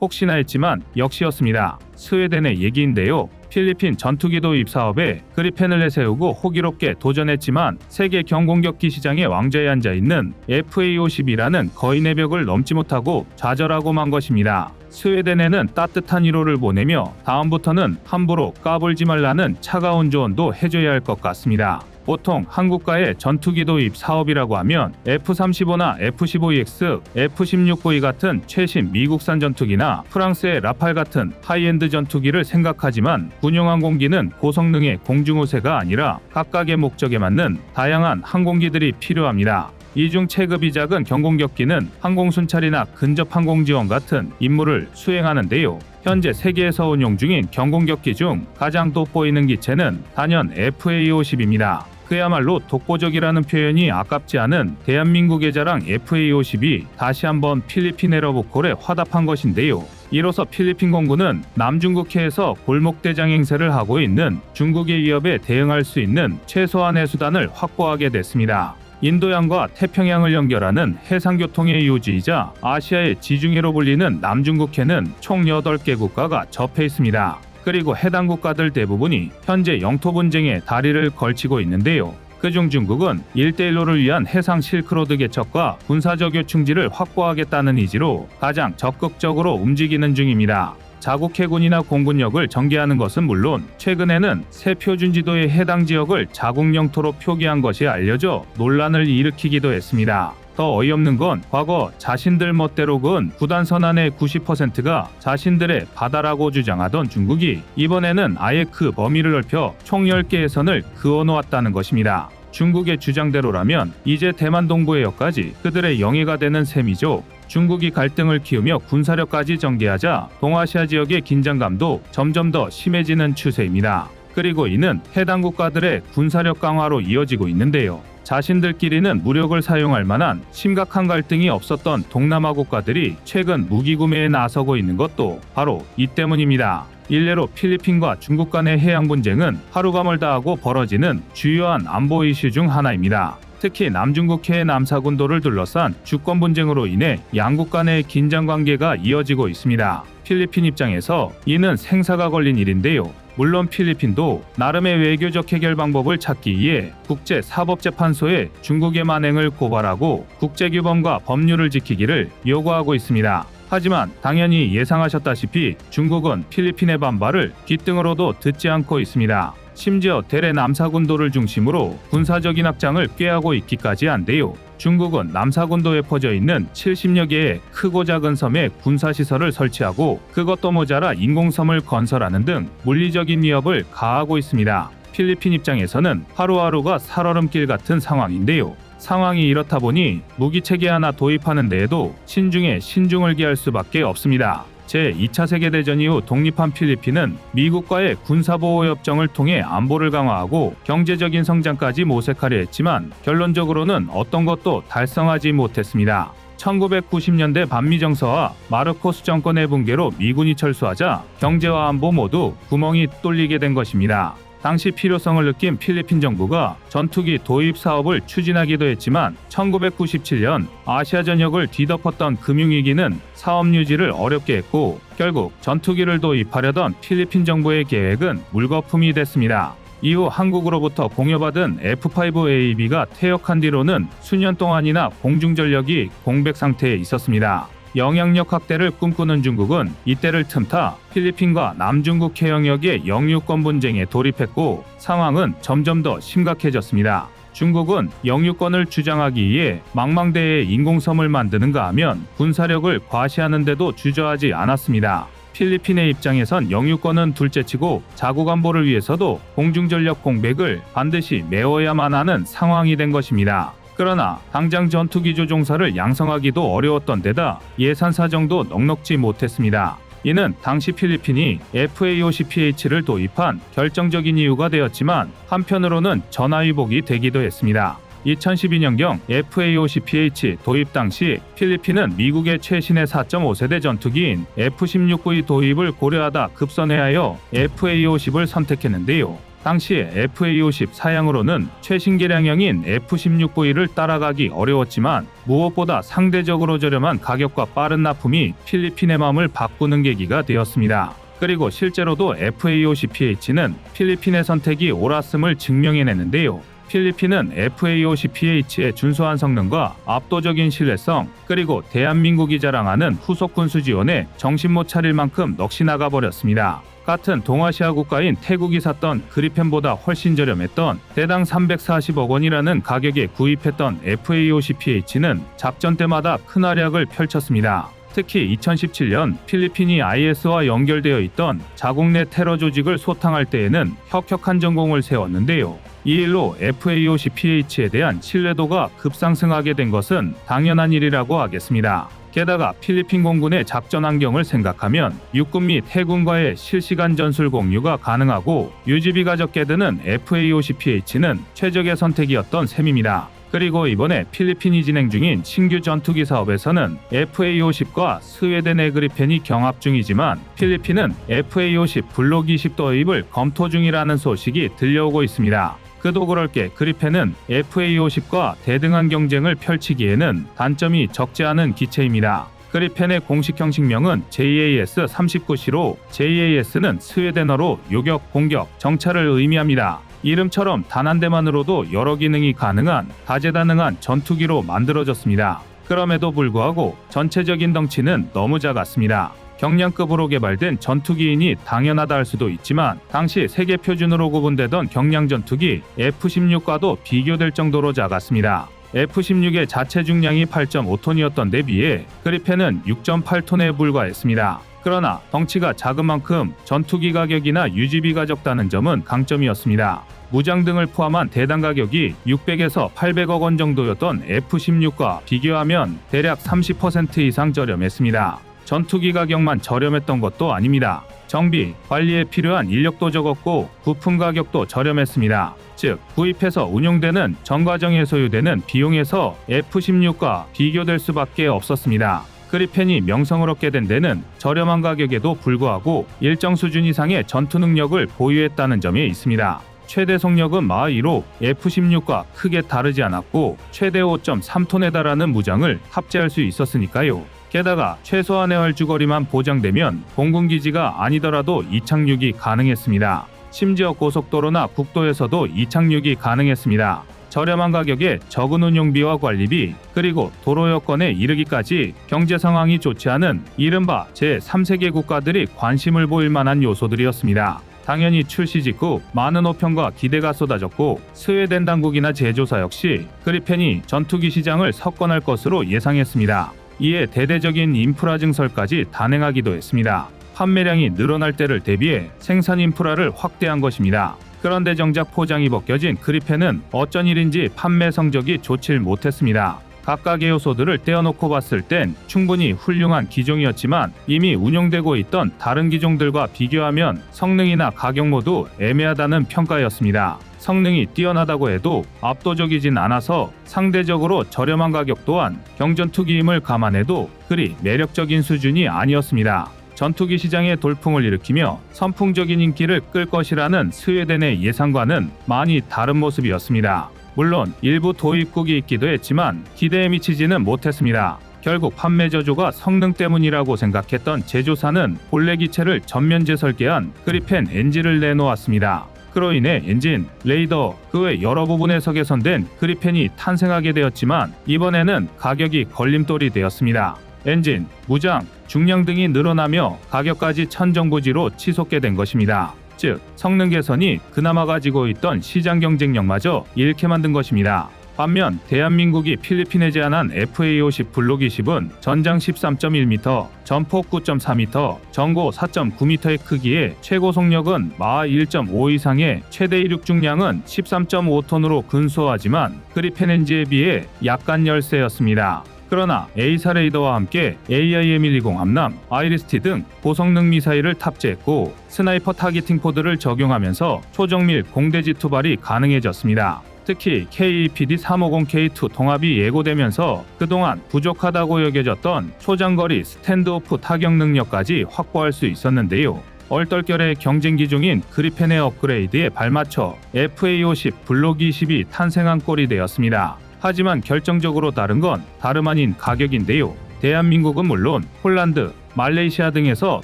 혹시나 했지만 역시였습니다. 스웨덴의 얘기인데요. 필리핀 전투기 도입 사업에 그리펜을 내세우고 호기롭게 도전했지만 세계 경공격기 시장의 왕좌에 앉아있는 FA-50이라는 거인의 벽을 넘지 못하고 좌절하고 만 것입니다. 스웨덴에는 따뜻한 위로를 보내며 다음부터는 함부로 까불지 말라는 차가운 조언도 해줘야 할 것 같습니다. 보통 한국과의 전투기 도입 사업이라고 하면 F-35나 F-15EX, F-16V 같은 최신 미국산 전투기나 프랑스의 라팔 같은 하이엔드 전투기를 생각하지만 군용항공기는 고성능의 공중우세가 아니라 각각의 목적에 맞는 다양한 항공기들이 필요합니다. 이 중 체급이 작은 경공격기는 항공순찰이나 근접항공지원 같은 임무를 수행하는데요. 현재 세계에서 운용 중인 경공격기 중 가장 돋보이는 기체는 단연 FA-50입니다. 그야말로 독보적이라는 표현이 아깝지 않은 대한민국의 자랑 FA-50이 다시 한번 필리핀 에러브콜에 화답한 것인데요. 이로써 필리핀 공군은 남중국해에서 골목대장 행세를 하고 있는 중국의 위협에 대응할 수 있는 최소한의 수단을 확보하게 됐습니다. 인도양과 태평양을 연결하는 해상교통의 요지이자 아시아의 지중해로 불리는 남중국해는 총 8개 국가가 접해 있습니다. 그리고 해당 국가들 대부분이 현재 영토 분쟁에 다리를 걸치고 있는데요. 그중 중국은 1대1로를 위한 해상 실크로드 개척과 군사적 요충지를 확보하겠다는 의지로 가장 적극적으로 움직이는 중입니다. 자국 해군이나 공군력을 전개하는 것은 물론 최근에는 새 표준지도의 해당 지역을 자국 영토로 표기한 것이 알려져 논란을 일으키기도 했습니다. 더 어이없는 건 과거 자신들 멋대로 그은 구단 선안의 90%가 자신들의 바다라고 주장하던 중국이 이번에는 아예 그 범위를 넓혀 총 10개의 선을 그어놓았다는 것입니다. 중국의 주장대로라면 이제 대만 동부의 역까지 그들의 영해가 되는 셈이죠. 중국이 갈등을 키우며 군사력까지 전개하자 동아시아 지역의 긴장감도 점점 더 심해지는 추세입니다. 그리고 이는 해당 국가들의 군사력 강화로 이어지고 있는데요. 자신들끼리는 무력을 사용할 만한 심각한 갈등이 없었던 동남아 국가들이 최근 무기 구매에 나서고 있는 것도 바로 이 때문입니다. 일례로 필리핀과 중국 간의 해양 분쟁은 하루가 멀다 하고 벌어지는 주요한 안보 이슈 중 하나입니다. 특히 남중국해의 남사군도를 둘러싼 주권 분쟁으로 인해 양국 간의 긴장 관계가 이어지고 있습니다. 필리핀 입장에서 이는 생사가 걸린 일인데요. 물론 필리핀도 나름의 외교적 해결 방법을 찾기 위해 국제사법재판소에 중국의 만행을 고발하고 국제규범과 법률을 지키기를 요구하고 있습니다. 하지만 당연히 예상하셨다시피 중국은 필리핀의 반발을 귓등으로도 듣지 않고 있습니다. 심지어 대래 남사군도를 중심으로 군사적인 확장을 꾀하고 있기까지 한데요. 중국은 남사군도에 퍼져 있는 70여 개의 크고 작은 섬에 군사시설을 설치하고 그것도 모자라 인공섬을 건설하는 등 물리적인 위협을 가하고 있습니다. 필리핀 입장에서는 하루하루가 살얼음길 같은 상황인데요. 상황이 이렇다 보니 무기체계 하나 도입하는 데에도 신중에 신중을 기할 수밖에 없습니다. 제2차 세계대전 이후 독립한 필리핀은 미국과의 군사보호협정을 통해 안보를 강화하고 경제적인 성장까지 모색하려 했지만 결론적으로는 어떤 것도 달성하지 못했습니다. 1990년대 반미정서와 마르코스 정권의 붕괴로 미군이 철수하자 경제와 안보 모두 구멍이 뚫리게 된 것입니다. 당시 필요성을 느낀 필리핀 정부가 전투기 도입 사업을 추진하기도 했지만 1997년 아시아 전역을 뒤덮었던 금융위기는 사업 유지를 어렵게 했고 결국 전투기를 도입하려던 필리핀 정부의 계획은 물거품이 됐습니다. 이후 한국으로부터 공여받은 F-5AB가 퇴역한 뒤로는 수년 동안이나 공중전력이 공백 상태에 있었습니다. 영향력 확대를 꿈꾸는 중국은 이때를 틈타 필리핀과 남중국 해영역의 영유권 분쟁에 돌입했고 상황은 점점 더 심각해졌습니다. 중국은 영유권을 주장하기 위해 망망대해에 인공섬을 만드는가 하면 군사력을 과시하는데도 주저하지 않았습니다. 필리핀의 입장에선 영유권은 둘째치고 자국 안보를 위해서도 공중전력 공백을 반드시 메워야만 하는 상황이 된 것입니다. 그러나 당장 전투기 조종사를 양성하기도 어려웠던 데다 예산 사정도 넉넉지 못했습니다. 이는 당시 필리핀이 FA-50PH를 도입한 결정적인 이유가 되었지만 한편으로는 전화위복이 되기도 했습니다. 2012년경 FA-50PH 도입 당시 필리핀은 미국의 최신의 4.5세대 전투기인 F-16V 도입을 고려하다 급선회하여 FA-50을 선택했는데요. 당시 FA-50 사양으로는 최신 개량형인 F-16V를 따라가기 어려웠지만 무엇보다 상대적으로 저렴한 가격과 빠른 납품이 필리핀의 마음을 바꾸는 계기가 되었습니다. 그리고 실제로도 FA-50PH는 필리핀의 선택이 옳았음을 증명해내는데요. 필리핀은 FA-50PH의 준수한 성능과 압도적인 신뢰성, 그리고 대한민국이 자랑하는 후속 군수 지원에 정신 못 차릴 만큼 넋이 나가버렸습니다. 같은 동아시아 국가인 태국이 샀던 그리펜보다 훨씬 저렴했던 대당 340억 원이라는 가격에 구입했던 FA-50PH는 작전 때마다 큰 활약을 펼쳤습니다. 특히 2017년 필리핀이 IS와 연결되어 있던 자국 내 테러 조직을 소탕할 때에는 혁혁한 전공을 세웠는데요. 이 일로 FA-50PH에 대한 신뢰도가 급상승하게 된 것은 당연한 일이라고 하겠습니다. 게다가 필리핀 공군의 작전 환경을 생각하면 육군 및 해군과의 실시간 전술 공유가 가능하고 유지비가 적게 드는 FA-50PH는 최적의 선택이었던 셈입니다. 그리고 이번에 필리핀이 진행 중인 신규 전투기 사업에서는 FA-50과 스웨덴의 그리펜이 경합 중이지만 필리핀은 FA-50 블록 20 도입을 검토 중이라는 소식이 들려오고 있습니다. 그도 그럴 게 그리펜은 FA-50과 대등한 경쟁을 펼치기에는 단점이 적지 않은 기체입니다. 그리펜의 공식 형식명은 JAS-39C로 JAS는 스웨덴어로 요격, 공격, 정찰을 의미합니다. 이름처럼 단 한 대만으로도 여러 기능이 가능한 다재다능한 전투기로 만들어졌습니다. 그럼에도 불구하고 전체적인 덩치는 너무 작았습니다. 경량급으로 개발된 전투기이니 당연하다 할 수도 있지만 당시 세계 표준으로 구분되던 경량 전투기 F-16과도 비교될 정도로 작았습니다. F-16의 자체 중량이 8.5톤이었던 데 비해 그리펜은 6.8톤에 불과했습니다. 그러나 덩치가 작은 만큼 전투기 가격이나 유지비가 적다는 점은 강점이었습니다. 무장 등을 포함한 대당 가격이 600에서 800억 원 정도였던 F-16과 비교하면 대략 30% 이상 저렴했습니다. 전투기 가격만 저렴했던 것도 아닙니다. 정비, 관리에 필요한 인력도 적었고 부품 가격도 저렴했습니다. 즉, 구입해서 운용되는 전 과정에 소요되는 비용에서 F-16과 비교될 수밖에 없었습니다. 그리펜이 명성을 얻게 된 데는 저렴한 가격에도 불구하고 일정 수준 이상의 전투 능력을 보유했다는 점에 있습니다. 최대 속력은 마하 2로 F-16과 크게 다르지 않았고 최대 5.3톤에 달하는 무장을 탑재할 수 있었으니까요. 게다가 최소한의 활주거리만 보장되면 공군기지가 아니더라도 이착륙이 가능했습니다. 심지어 고속도로나 국도에서도 이착륙이 가능했습니다. 저렴한 가격에 적은 운용비와 관리비, 그리고 도로 여건에 이르기까지 경제 상황이 좋지 않은 이른바 제3세계 국가들이 관심을 보일 만한 요소들이었습니다. 당연히 출시 직후 많은 호평과 기대가 쏟아졌고 스웨덴 당국이나 제조사 역시 그리펜이 전투기 시장을 석권할 것으로 예상했습니다. 이에 대대적인 인프라 증설까지 단행하기도 했습니다. 판매량이 늘어날 때를 대비해 생산 인프라를 확대한 것입니다. 그런데 정작 포장이 벗겨진 그리펜은 어쩐 일인지 판매 성적이 좋질 못했습니다. 각각의 요소들을 떼어놓고 봤을 땐 충분히 훌륭한 기종이었지만 이미 운용되고 있던 다른 기종들과 비교하면 성능이나 가격 모두 애매하다는 평가였습니다. 성능이 뛰어나다고 해도 압도적이진 않아서 상대적으로 저렴한 가격 또한 경전투기임을 감안해도 그리 매력적인 수준이 아니었습니다. 전투기 시장에 돌풍을 일으키며 선풍적인 인기를 끌 것이라는 스웨덴의 예상과는 많이 다른 모습이었습니다. 물론 일부 도입국이 있기도 했지만 기대에 미치지는 못했습니다. 결국 판매 저조가 성능 때문이라고 생각했던 제조사는 본래 기체를 전면 재설계한 그리펜 엔진을 내놓았습니다. 그로 인해 엔진, 레이더, 그 외 여러 부분에서 개선된 그리펜이 탄생하게 되었지만 이번에는 가격이 걸림돌이 되었습니다. 엔진, 무장, 중량 등이 늘어나며 가격까지 천정부지로 치솟게 된 것입니다. 즉, 성능 개선이 그나마 가지고 있던 시장 경쟁력마저 잃게 만든 것입니다. 반면 대한민국이 필리핀에 제안한 FA-50 블록 20은 전장 13.1m, 전폭 9.4m, 전고 4.9m의 크기에 최고 속력은 마하 1.5 이상의 최대 이륙 중량은 13.5톤으로 근소하지만 그리펜 엔진에 비해 약간 열세였습니다. 그러나 A사 레이더와 함께 AIM-120 함남, 아이리스-T 등 고성능 미사일을 탑재했고 스나이퍼 타겟팅 포드를 적용하면서 초정밀 공대지 투발이 가능해졌습니다. 특히 KEPD-350K2 통합이 예고되면서 그동안 부족하다고 여겨졌던 초장거리 스탠드오프 타격 능력까지 확보할 수 있었는데요. 얼떨결에 경쟁기 중인 그리펜의 업그레이드에 발맞춰 FA-50 블록 20이 탄생한 꼴이 되었습니다. 하지만 결정적으로 다른 건 다름 아닌 가격인데요. 대한민국은 물론 폴란드, 말레이시아 등에서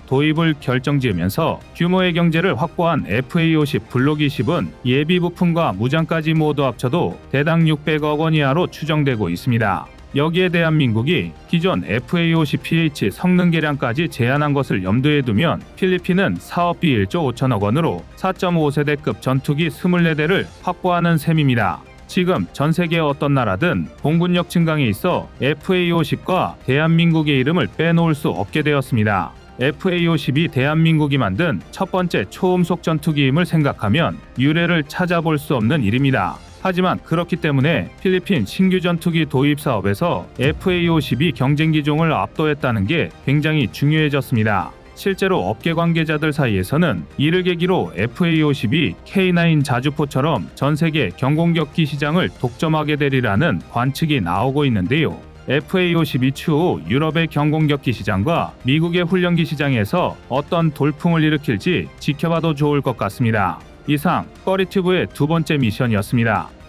도입을 결정지으면서 규모의 경제를 확보한 FA-50 블록 20은 예비 부품과 무장까지 모두 합쳐도 대당 600억 원 이하로 추정되고 있습니다. 여기에 대한민국이 기존 FA-50PH 성능 개량까지 제한한 것을 염두에 두면 필리핀은 사업비 1조 5천억 원으로 4.5세대급 전투기 24대를 확보하는 셈입니다. 지금 전 세계 어떤 나라든 공군력 증강에 있어 FA-50과 대한민국의 이름을 빼놓을 수 없게 되었습니다. FA-50이 대한민국이 만든 첫 번째 초음속 전투기임을 생각하면 유례를 찾아볼 수 없는 일입니다. 하지만 그렇기 때문에 필리핀 신규 전투기 도입 사업에서 FA-50이 경쟁 기종을 압도했다는 게 굉장히 중요해졌습니다. 실제로 업계 관계자들 사이에서는 이를 계기로 FA-50이 K9 자주포처럼 전 세계 경공격기 시장을 독점하게 되리라는 관측이 나오고 있는데요. FA-50이 추후 유럽의 경공격기 시장과 미국의 훈련기 시장에서 어떤 돌풍을 일으킬지 지켜봐도 좋을 것 같습니다. 이상 꺼리튜브의 두 번째 미션이었습니다.